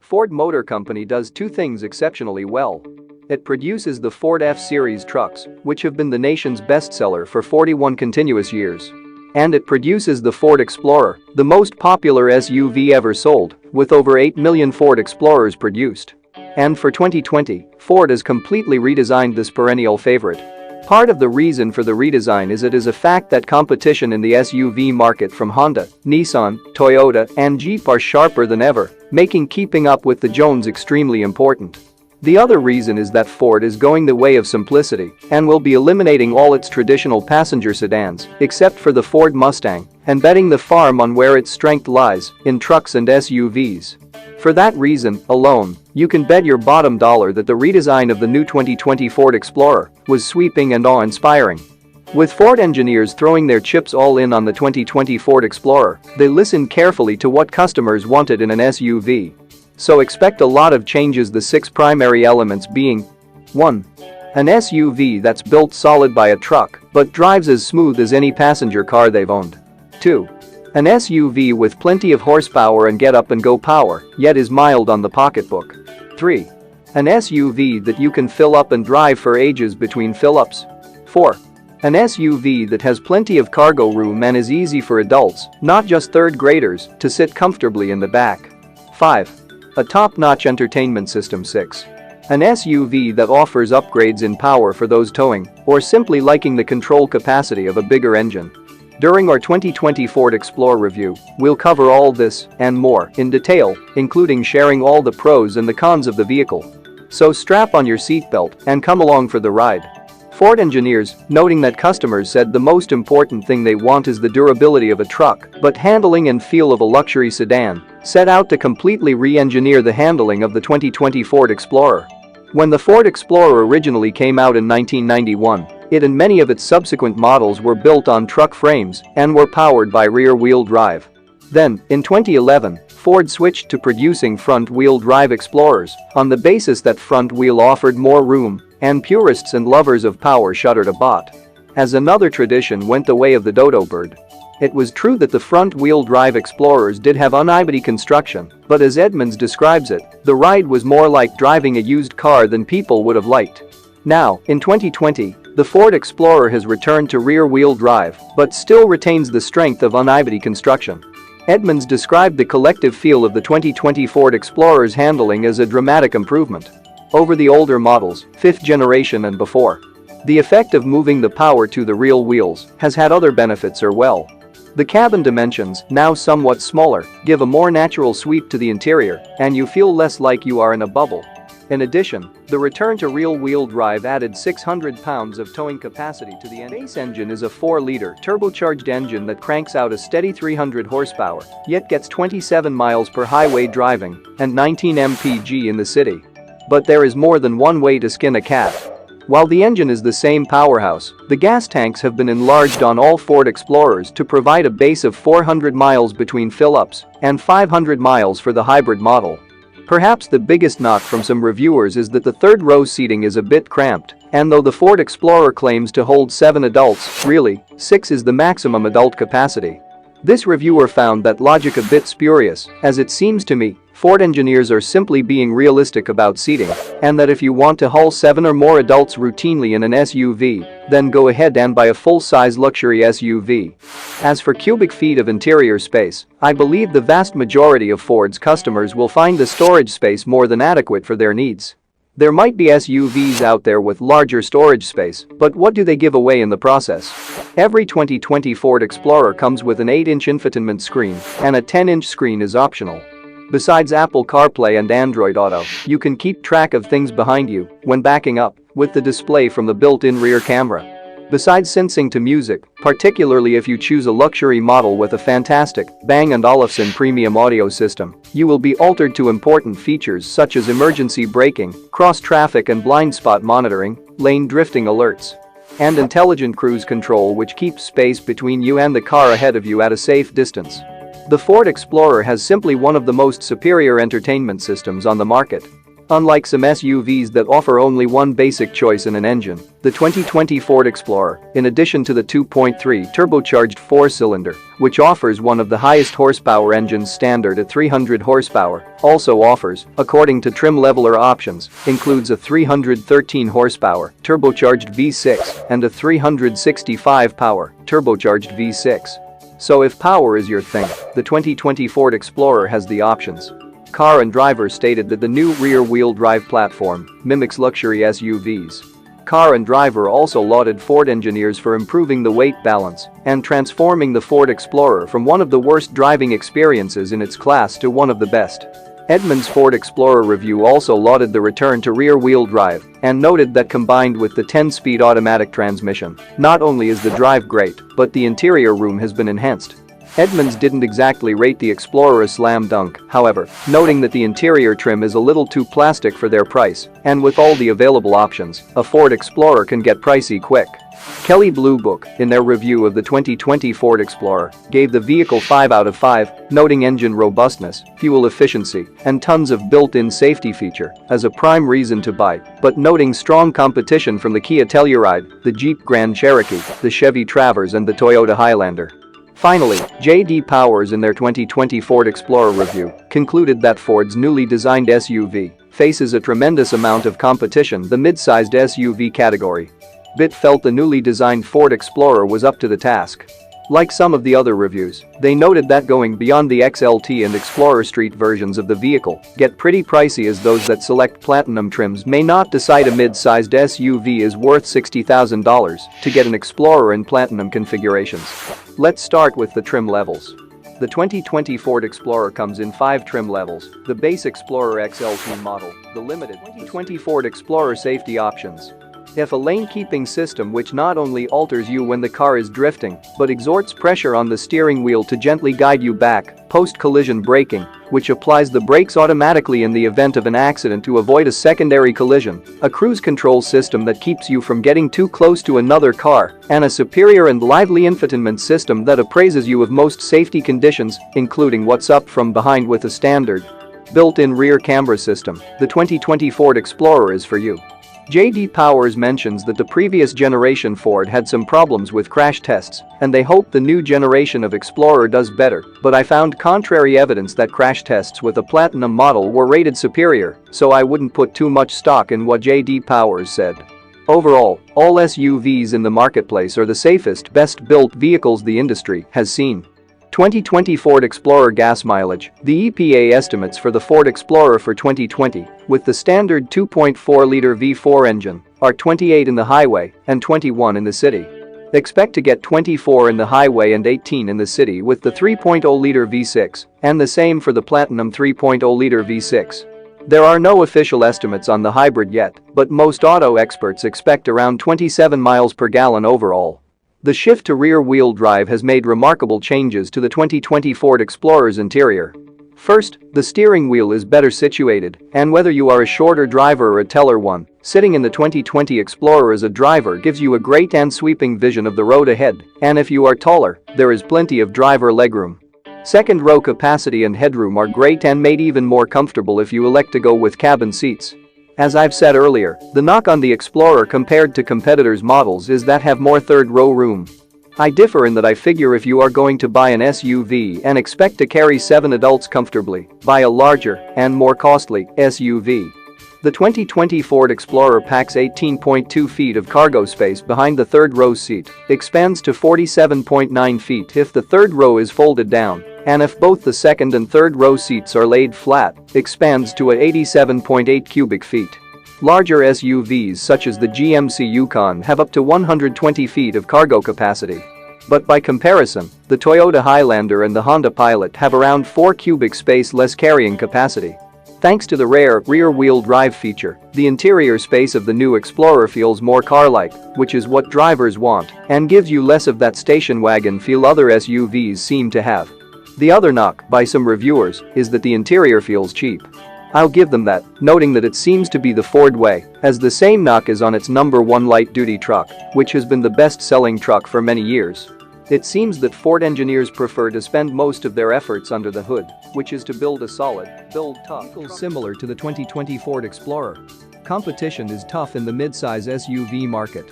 Ford Motor Company does two things exceptionally well. It produces the Ford F-Series trucks, which have been the nation's bestseller for 41 continuous years. And it produces the Ford Explorer, the most popular SUV ever sold, with over 8 million Ford Explorers produced. And for 2020, Ford has completely redesigned this perennial favorite. Part of the reason for the redesign is it is a fact that competition in the SUV market from Honda, Nissan, Toyota, and Jeep are sharper than ever, making keeping up with the Jones extremely important. The other reason is that Ford is going the way of simplicity and will be eliminating all its traditional passenger sedans, except for the Ford Mustang, and betting the farm on where its strength lies, in trucks and SUVs. For that reason alone, you can bet your bottom dollar that the redesign of the new 2020 Ford Explorer was sweeping and awe-inspiring. With Ford engineers throwing their chips all in on the 2020 Ford Explorer, they listened carefully to what customers wanted in an SUV. So expect a lot of changes, the six primary elements being: 1. An SUV that's built solid by a truck but drives as smooth as any passenger car they've owned. 2. An SUV with plenty of horsepower and get-up-and-go power, yet is mild on the pocketbook. 3. An SUV that you can fill up and drive for ages between fill-ups. 4. An SUV that has plenty of cargo room and is easy for adults, not just third graders, to sit comfortably in the back. 5. A top-notch entertainment system. 6. An SUV that offers upgrades in power for those towing or simply liking the control capacity of a bigger engine. During our 2020 Ford Explorer review, we'll cover all this and more in detail, including sharing all the pros and the cons of the vehicle. So strap on your seatbelt and come along for the ride. Ford engineers, noting that customers said the most important thing they want is the durability of a truck but handling and feel of a luxury sedan, set out to completely re-engineer the handling of the 2020 Ford Explorer. When the Ford Explorer originally came out in 1991, it and many of its subsequent models were built on truck frames and were powered by rear-wheel drive. Then, in 2011, Ford switched to producing front-wheel drive Explorers on the basis that front wheel offered more room, and purists and lovers of power shuddered a bit. As another tradition went the way of the dodo bird. It was true that the front-wheel drive Explorers did have uneven construction, but as Edmunds describes it, the ride was more like driving a used car than people would have liked. Now, in 2020, the Ford Explorer has returned to rear-wheel drive but still retains the strength of uneven construction. Edmunds described the collective feel of the 2020 Ford Explorer's handling as a dramatic improvement over the older models, 5th generation and before. The effect of moving the power to the real wheels has had other benefits as well. The cabin dimensions, now somewhat smaller, give a more natural sweep to the interior, and you feel less like you are in a bubble. In addition, the return to rear-wheel drive added 600 pounds of towing capacity to the base engine is a 4-liter turbocharged engine that cranks out a steady 300 horsepower, yet gets 27 miles per highway driving and 19 mpg in the city. But there is more than one way to skin a cat. While the engine is the same powerhouse, the gas tanks have been enlarged on all Ford Explorers to provide a base of 400 miles between fill-ups and 500 miles for the hybrid model. Perhaps the biggest knock from some reviewers is that the third-row seating is a bit cramped, and though the Ford Explorer claims to hold 7 adults, really, 6 is the maximum adult capacity. This reviewer found that logic a bit spurious, as it seems to me, Ford engineers are simply being realistic about seating, and that if you want to haul 7 or more adults routinely in an SUV, then go ahead and buy a full-size luxury SUV. As for cubic feet of interior space, I believe the vast majority of Ford's customers will find the storage space more than adequate for their needs. There might be SUVs out there with larger storage space, but what do they give away in the process? Every 2020 Ford Explorer comes with an 8-inch infotainment screen, and a 10-inch screen is optional. Besides Apple CarPlay and Android Auto, you can keep track of things behind you when backing up with the display from the built-in rear camera. Besides syncing to music, particularly if you choose a luxury model with a fantastic Bang & Olufsen premium audio system, you will be altered to important features such as emergency braking, cross-traffic and blind spot monitoring, lane drifting alerts, and intelligent cruise control, which keeps space between you and the car ahead of you at a safe distance. The Ford Explorer has simply one of the most superior entertainment systems on the market. Unlike some SUVs that offer only one basic choice in an engine, the 2020 Ford Explorer, in addition to the 2.3 turbocharged four-cylinder, which offers one of the highest horsepower engines standard at 300 horsepower, also offers, according to trim leveler options, includes a 313 horsepower turbocharged V6 and a 365 power turbocharged V6. So if power is your thing, the 2020 Ford Explorer has the options. Car and Driver stated that the new rear-wheel drive platform mimics luxury SUVs. Car and Driver also lauded Ford engineers for improving the weight balance and transforming the Ford Explorer from one of the worst driving experiences in its class to one of the best. Edmunds' Ford Explorer review also lauded the return to rear-wheel drive and noted that combined with the 10-speed automatic transmission, not only is the drive great, but the interior room has been enhanced. Edmunds didn't exactly rate the Explorer a slam dunk, however, noting that the interior trim is a little too plastic for their price, and with all the available options, a Ford Explorer can get pricey quick. Kelley Blue Book, in their review of the 2020 Ford Explorer, gave the vehicle 5 out of 5, noting engine robustness, fuel efficiency, and tons of built-in safety feature as a prime reason to buy, but noting strong competition from the Kia Telluride, the Jeep Grand Cherokee, the Chevy Traverse and the Toyota Highlander. Finally, J.D. Powers in their 2020 Ford Explorer review concluded that Ford's newly designed SUV faces a tremendous amount of competition in the mid-sized SUV category. BIT felt the newly designed Ford Explorer was up to the task. Like some of the other reviews, they noted that going beyond the XLT and Explorer Street versions of the vehicle get pretty pricey, as those that select platinum trims may not decide a mid-sized SUV is worth $60,000 to get an Explorer in platinum configurations. Let's start with the trim levels. The 2020 Ford Explorer comes in 5 trim levels: the base Explorer XLT model, the limited 2020 Ford Explorer safety options. If a lane-keeping system which not only alters you when the car is drifting, but exerts pressure on the steering wheel to gently guide you back, post-collision braking, which applies the brakes automatically in the event of an accident to avoid a secondary collision, a cruise control system that keeps you from getting too close to another car, and a superior and lively infotainment system that appraises you of most safety conditions, including what's up from behind with a standard built-in rear camera system, the 2020 Ford Explorer is for you. J.D. Powers mentions that the previous generation Ford had some problems with crash tests, and they hope the new generation of Explorer does better, but I found contrary evidence that crash tests with a platinum model were rated superior, so I wouldn't put too much stock in what J.D. Powers said. Overall, all SUVs in the marketplace are the safest, best-built vehicles the industry has seen. 2020 Ford Explorer gas mileage. The EPA estimates for the Ford Explorer for 2020, with the standard 2.4-liter V4 engine, are 28 in the highway and 21 in the city. Expect to get 24 in the highway and 18 in the city with the 3.0-liter V6, and the same for the Platinum 3.0-liter V6. There are no official estimates on the hybrid yet, but most auto experts expect around 27 miles per gallon overall. The shift to rear-wheel drive has made remarkable changes to the 2020 Ford Explorer's interior. First, the steering wheel is better situated, and whether you are a shorter driver or a taller one, sitting in the 2020 Explorer as a driver gives you a great and sweeping vision of the road ahead, and if you are taller, there is plenty of driver legroom. Second row capacity and headroom are great and made even more comfortable if you elect to go with cabin seats. As I've said earlier, the knock on the Explorer compared to competitors' models is that have more third-row room. I differ in that I figure if you are going to buy an SUV and expect to carry 7 adults comfortably, buy a larger and more costly SUV. The 2020 Ford Explorer packs 18.2 feet of cargo space behind the third-row seat, expands to 47.9 feet if the third row is folded down, and if both the second and third row seats are laid flat, expands to 87.8 cubic feet. Larger SUVs such as the GMC Yukon have up to 120 feet of cargo capacity. But by comparison, the Toyota Highlander and the Honda Pilot have around 4 cubic space less carrying capacity. Thanks to the rare rear-wheel drive feature, the interior space of the new Explorer feels more car-like, which is what drivers want, and gives you less of that station wagon feel other SUVs seem to have. The other knock, by some reviewers, is that the interior feels cheap. I'll give them that, noting that it seems to be the Ford way, as the same knock is on its #1 light-duty truck, which has been the best-selling truck for many years. It seems that Ford engineers prefer to spend most of their efforts under the hood, which is to build a solid, build tough, similar to the 2020 Ford Explorer. Competition is tough in the midsize SUV market.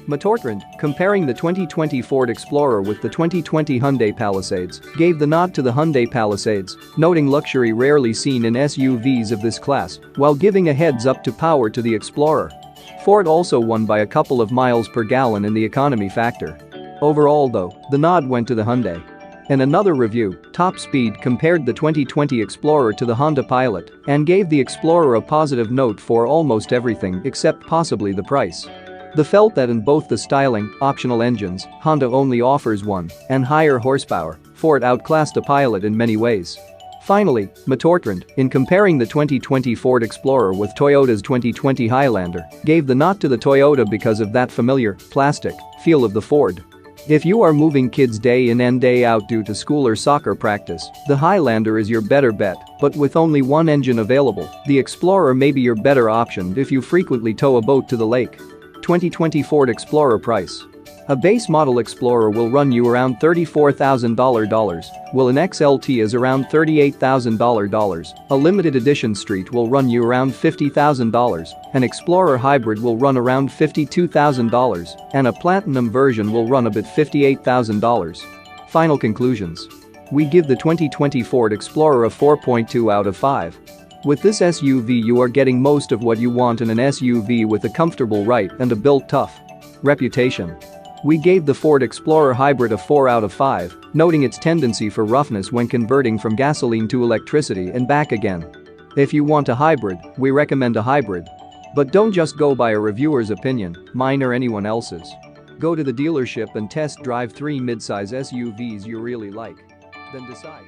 Motortrend, comparing the 2020 Ford Explorer with the 2020 Hyundai Palisades, gave the nod to the Hyundai Palisades, noting luxury rarely seen in SUVs of this class, while giving a heads up to power to the Explorer. Ford also won by a couple of miles per gallon in the economy factor. Overall though, the nod went to the Hyundai. In another review, Top Speed compared the 2020 Explorer to the Honda Pilot and gave the Explorer a positive note for almost everything except possibly the price. They felt that in both the styling, optional engines, Honda only offers one, and higher horsepower, Ford outclassed the Pilot in many ways. Finally, Motortrend, in comparing the 2020 Ford Explorer with Toyota's 2020 Highlander, gave the nod to the Toyota because of that familiar, plastic feel of the Ford. If you are moving kids day in and day out due to school or soccer practice, the Highlander is your better bet, but with only one engine available, the Explorer may be your better option if you frequently tow a boat to the lake. 2020 Ford Explorer price. A base model Explorer will run you around $34,000, while an XLT is around $38,000, a limited edition Street will run you around $50,000, an Explorer Hybrid will run around $52,000, and a Platinum version will run about $58,000. Final conclusions. We give the 2020 Ford Explorer a 4.2 out of 5. With this SUV you are getting most of what you want in an SUV with a comfortable ride and a built tough. Reputation. We gave the Ford Explorer Hybrid a 4 out of 5, noting its tendency for roughness when converting from gasoline to electricity and back again. If you want a hybrid, we recommend a hybrid. But don't just go by a reviewer's opinion, mine or anyone else's. Go to the dealership and test drive 3 midsize SUVs you really like. Then decide.